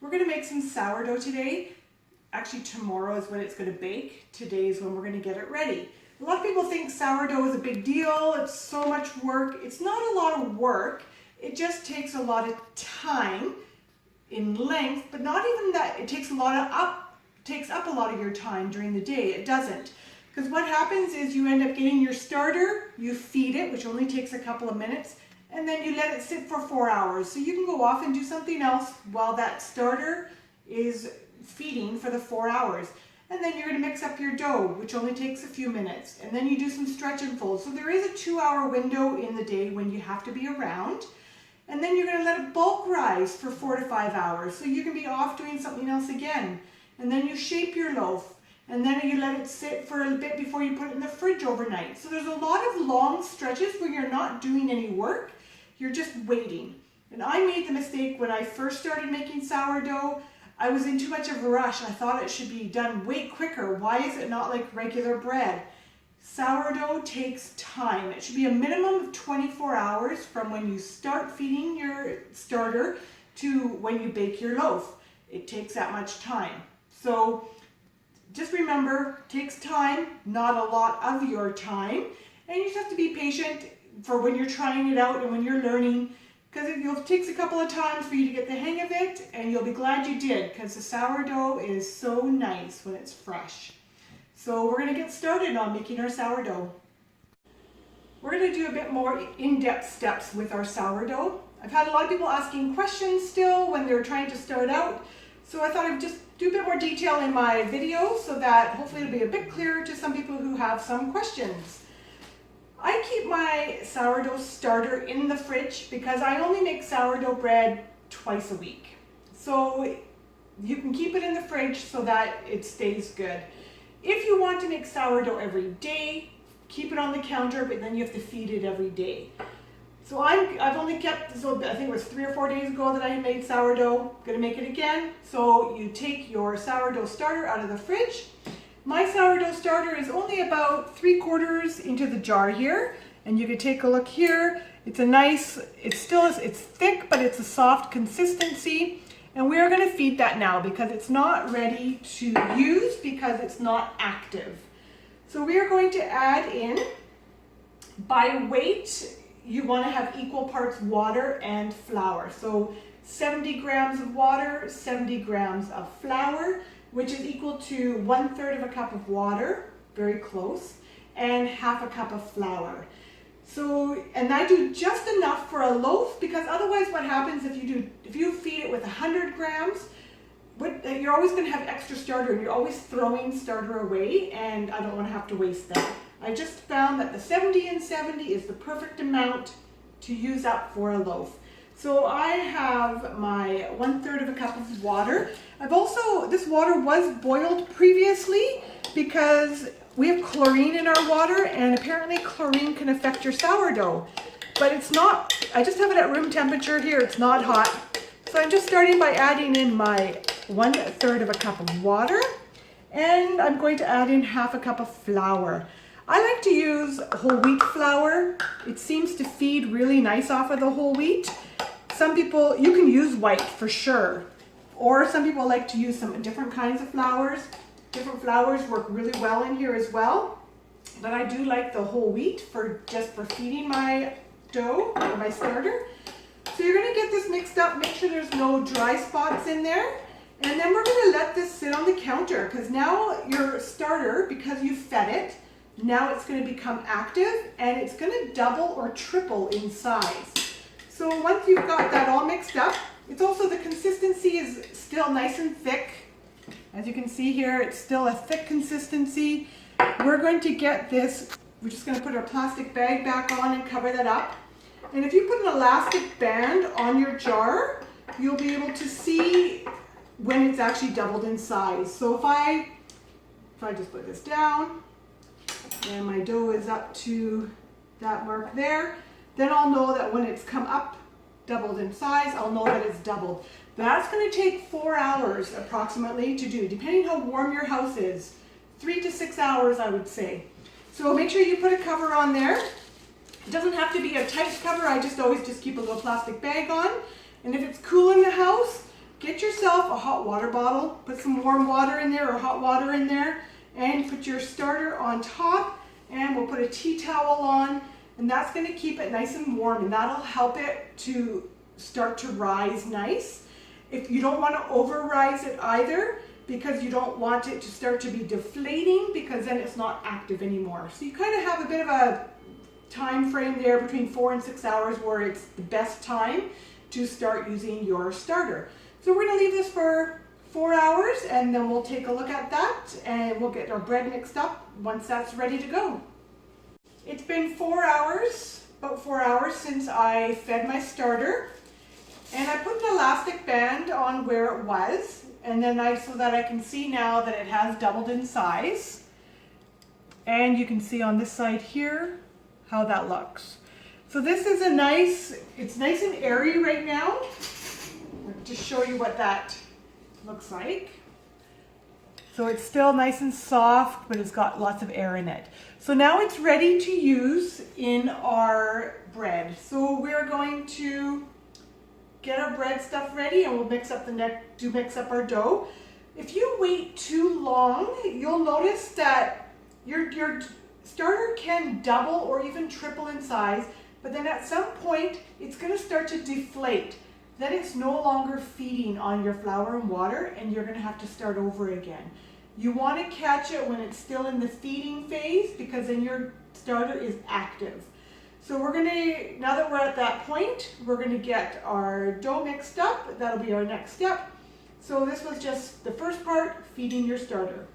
We're going to make some sourdough today. Actually, tomorrow is when it's going to bake. Today is when we're going to get it ready. A lot of people think sourdough is a big deal. It's so much work. It's not a lot of work. It just takes a lot of time in length, but not even that. It takes takes up a lot of your time during the day. It doesn't. Because what happens is you end up getting your starter, you feed it, which only takes a couple of minutes, and then you let it sit for 4 hours. So you can go off and do something else while that starter is feeding for the 4 hours. And then you're going to mix up your dough, which only takes a few minutes. And then you do some stretch and fold. So there is a 2-hour window in the day when you have to be around. And then you're going to let it bulk rise for 4 to 5 hours. So you can be off doing something else again. And then you shape your loaf. And then you let it sit for a bit before you put it in the fridge overnight. So there's a lot of long stretches where you're not doing any work. You're just waiting. And I made the mistake when I first started making sourdough. I was in too much of a rush. I thought it should be done way quicker. Why is it not like regular bread? Sourdough takes time. It should be a minimum of 24 hours from when you start feeding your starter to when you bake your loaf. It takes that much time. So just remember, it takes time, not a lot of your time. And you just have to be patient for when you're trying it out and when you're learning. Because it takes a couple of times for you to get the hang of it, and you'll be glad you did, because the sourdough is so nice when it's fresh. So we're going to get started on making our sourdough. We're going to do a bit more in-depth steps with our sourdough. I've had a lot of people asking questions still when they're trying to start out, so I thought I'd just do a bit more detail in my video so that hopefully it'll be a bit clearer to some people who have some questions. I keep my sourdough starter in the fridge because I only make sourdough bread twice a week. So you can keep it in the fridge so that it stays good. If you want to make sourdough every day, keep it on the counter, but then you have to feed it every day. So I've only kept, so I think it was 3 or 4 days ago that I made sourdough. Gonna make it again. So you take your sourdough starter out of the fridge. My sourdough starter is only about 3/4 into the jar here, and you can take a look here. It's a nice, it's thick, but it's a soft consistency, and we are going to feed that now because it's not ready to use because it's not active. So we are going to add in, by weight, you want to have equal parts water and flour. So 70 grams of water, 70 grams of flour, which is equal to 1/3 of a cup of water, very close, and 1/2 cup of flour. So, and I do just enough for a loaf, because otherwise what happens if you feed it with 100 grams, you're always going to have extra starter, and you're always throwing starter away, and I don't want to have to waste that. I just found that the 70 and 70 is the perfect amount to use up for a loaf. So I have my 1/3 of a cup of water. This water was boiled previously because we have chlorine in our water, and apparently chlorine can affect your sourdough. But it's not, I just have it at room temperature here, it's not hot. So I'm just starting by adding in my 1/3 of a cup of water, and I'm going to add in 1/2 cup of flour. I like to use whole wheat flour. It seems to feed really nice off of the whole wheat. Some people, you can use white for sure, or some people like to use some different kinds of flours. Different flours work really well in here as well, but I do like the whole wheat for feeding my dough or my starter. So you're going to get this mixed up, make sure there's no dry spots in there, and then we're going to let this sit on the counter, because now your starter, because you fed it, now it's going to become active, and it's going to double or triple in size. So once you've got that all mixed up, it's also, the consistency is still nice and thick. As you can see here, it's still a thick consistency. We're going to get this, we're just going to put our plastic bag back on and cover that up. And if you put an elastic band on your jar, you'll be able to see when it's actually doubled in size. So if I just put this down, and my dough is up to that mark there, then I'll know that when it's come up, doubled in size, I'll know that it's doubled. That's going to take 4 hours approximately to do, depending how warm your house is. 3 to 6 hours, I would say. So make sure you put a cover on there. It doesn't have to be a tight cover. I just always keep a little plastic bag on. And if it's cool in the house, get yourself a hot water bottle, put some warm water in there or hot water in there, and put your starter on top, and we'll put a tea towel on, and that's going to keep it nice and warm, and that'll help it to start to rise nice. If you don't want to over rise it either, because you don't want it to start to be deflating, because then it's not active anymore. So you kind of have a bit of a time frame there between 4 and 6 hours where it's the best time to start using your starter. So we're going to leave this for 4 hours, and then we'll take a look at that, and we'll get our bread mixed up once that's ready to go. It's been 4 hours, about 4 hours since I fed my starter, and I put an elastic band on where it was, and then so that I can see now that it has doubled in size. And you can see on this side here how that looks. So this is it's nice and airy right now. I'll just show you what that looks like. So it's still nice and soft, but it's got lots of air in it. So now it's ready to use in our bread. So we're going to get our bread stuff ready, and we'll mix up mix up our dough. If you wait too long, you'll notice that your starter can double or even triple in size, but then at some point it's going to start to deflate. Then it's no longer feeding on your flour and water, and you're going to have to start over again. You want to catch it when it's still in the feeding phase, because then your starter is active. So we're going to, now that we're at that point, we're going to get our dough mixed up. That'll be our next step. So this was just the first part, feeding your starter.